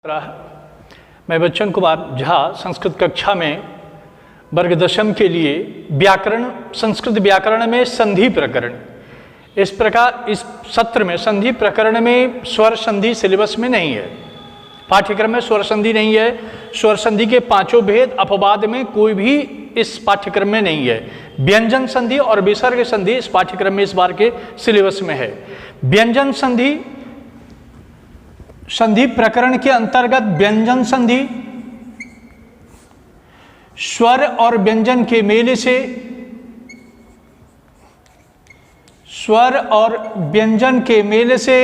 मैं बच्चन कुमार झा संस्कृत कक्षा में वर्ग दशम के लिए व्याकरण संस्कृत व्याकरण में संधि प्रकरण इस प्रकार इस सत्र में संधि प्रकरण में स्वर संधि सिलेबस में नहीं है। पाठ्यक्रम में स्वर संधि नहीं है। स्वर संधि के पांचों भेद अपवाद में कोई भी इस पाठ्यक्रम में नहीं है। व्यंजन संधि और विसर्ग संधि इस पाठ्यक्रम में इस बार के सिलेबस में है। व्यंजन संधि संधि प्रकरण के अंतर्गत व्यंजन संधि स्वर और व्यंजन के मेल से स्वर और व्यंजन के मेल से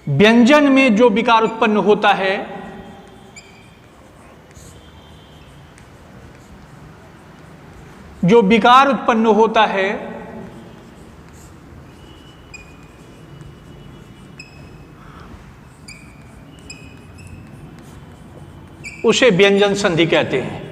व्यंजन में जो विकार उत्पन्न होता है जो विकार उत्पन्न होता है उसे व्यंजन संधि कहते हैं।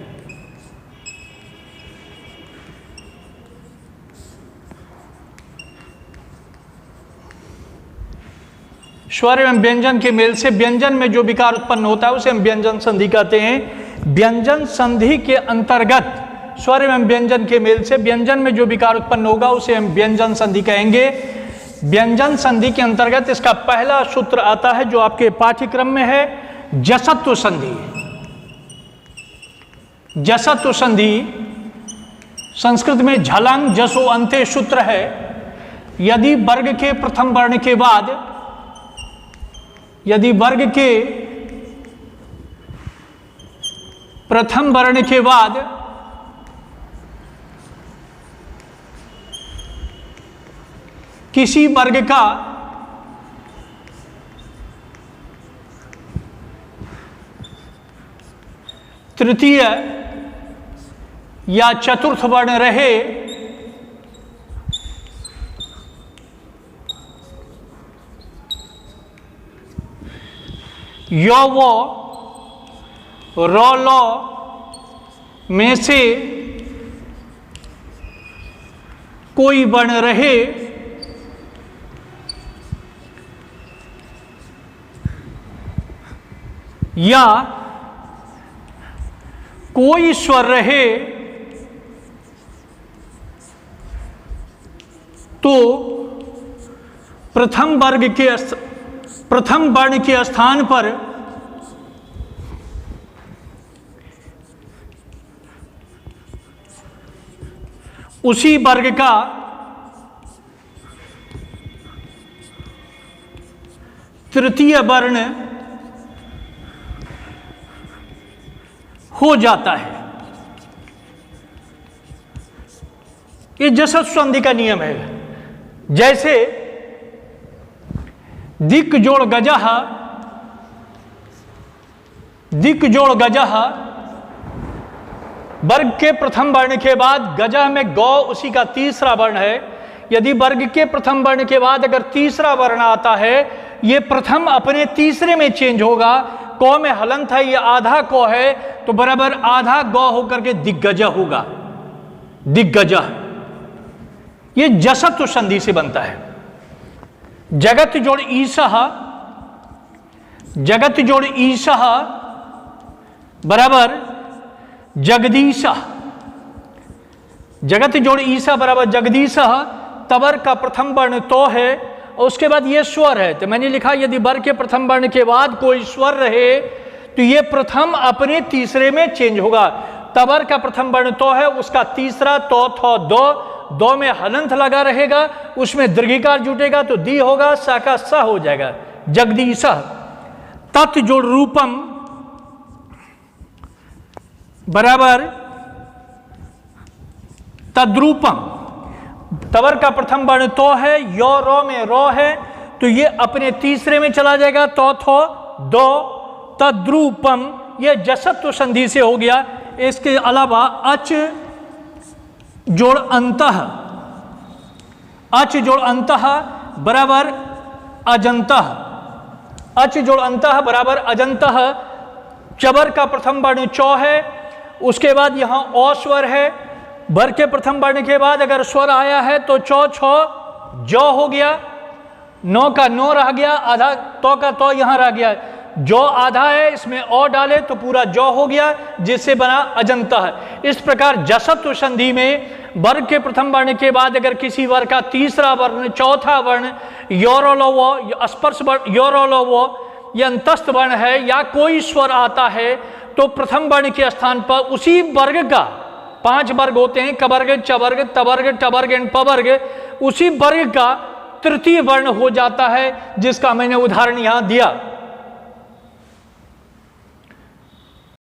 स्वर एवं व्यंजन के मेल से व्यंजन में जो विकार उत्पन्न होता है उसे हम व्यंजन संधि कहते हैं। व्यंजन संधि के अंतर्गत स्वर एवं व्यंजन के मेल से व्यंजन में जो विकार उत्पन्न होगा उसे हम व्यंजन संधि कहेंगे। व्यंजन संधि के अंतर्गत इसका पहला सूत्र आता है जो आपके पाठ्यक्रम में है, जसत्व संधि। जसत्व संधि संस्कृत में झलंग जसो अंते सूत्र है। यदि वर्ग के प्रथम वर्ण के बाद प्रथम वर्ण के बाद किसी वर्ग का तृतीय या चतुर्थ वर्ण रहे यो वो रो लो में से कोई वर्ण रहे या कोई स्वर रहे तो प्रथम वर्ण के स्थान पर उसी वर्ग का तृतीय वर्ण हो जाता है। ये जसत्व संधि का नियम है। जैसे दिक जोड़ गजह, दिक जोड़ गजह वर्ग के प्रथम वर्ण के बाद गजह में गौ उसी का तीसरा वर्ण है। यदि वर्ग के प्रथम वर्ण के बाद अगर तीसरा वर्ण आता है, ये प्रथम अपने तीसरे में चेंज होगा। कौ में हलंत है, ये आधा कौ है तो बराबर आधा गौ होकर के दिग्गजह होगा। दिग्गजह ये जसत्व संधि से बनता है। जगत जोड़ ईसह, जगत जोड़ ईसह बराबर जगदीशः। जगत जोड़ ईसा बराबर जगदीशः। तवर का प्रथम वर्ण तो है और उसके बाद ये स्वर है। तो मैंने लिखा यदि वर्ग के प्रथम वर्ण के बाद कोई स्वर रहे तो ये प्रथम अपने तीसरे में चेंज होगा। तवर का प्रथम वर्ण तो है, उसका तीसरा तो थो दो, दो में हलंत लगा रहेगा, उसमें दीर्घिकार जुटेगा तो दी होगा, सा का स हो जाएगा जगदीशः। तत् जोड़ रूपम बराबर तद्रूपम। तवर का प्रथम वर्ण तो है, यो रो में रो है तो ये अपने तीसरे में चला जाएगा तो थो दो, तद्रूपम ये जसत्व संधि से हो गया। इसके अलावा अच जोड़ अंतः, अच जोड़ अंतः बराबर अजंतः, अच जोड़ अंतः बराबर अजंतः। चबर का प्रथम वर्ण चौ है, उसके बाद यहाँ औ स्वर है। बर के प्रथम वर्ण के बाद अगर स्वर आया है तो चौ छौ जो हो गया, नो का नो रह गया, आधा तो का तो यहां रह गया। जो आधा है इसमें ओ डाले तो पूरा जो हो गया, जिससे बना अजंता है। इस प्रकार जसत्व संधि में वर्ग के प्रथम वर्ण के बाद अगर किसी वर्ग का तीसरा वर्ण, चौथा वर्ण योरोलोवो, स्पर्श वर्ण योरोलोवो या अंतस्थ वर्ण है या कोई स्वर आता है तो प्रथम वर्ण के स्थान पर उसी वर्ग का, 5 वर्ग होते हैं, कवर्ग, चवर्ग, तवर्ग, टवर्ग एंड पवर्ग, उसी वर्ग का तृतीय वर्ण हो जाता है, जिसका मैंने उदाहरण यहां दिया।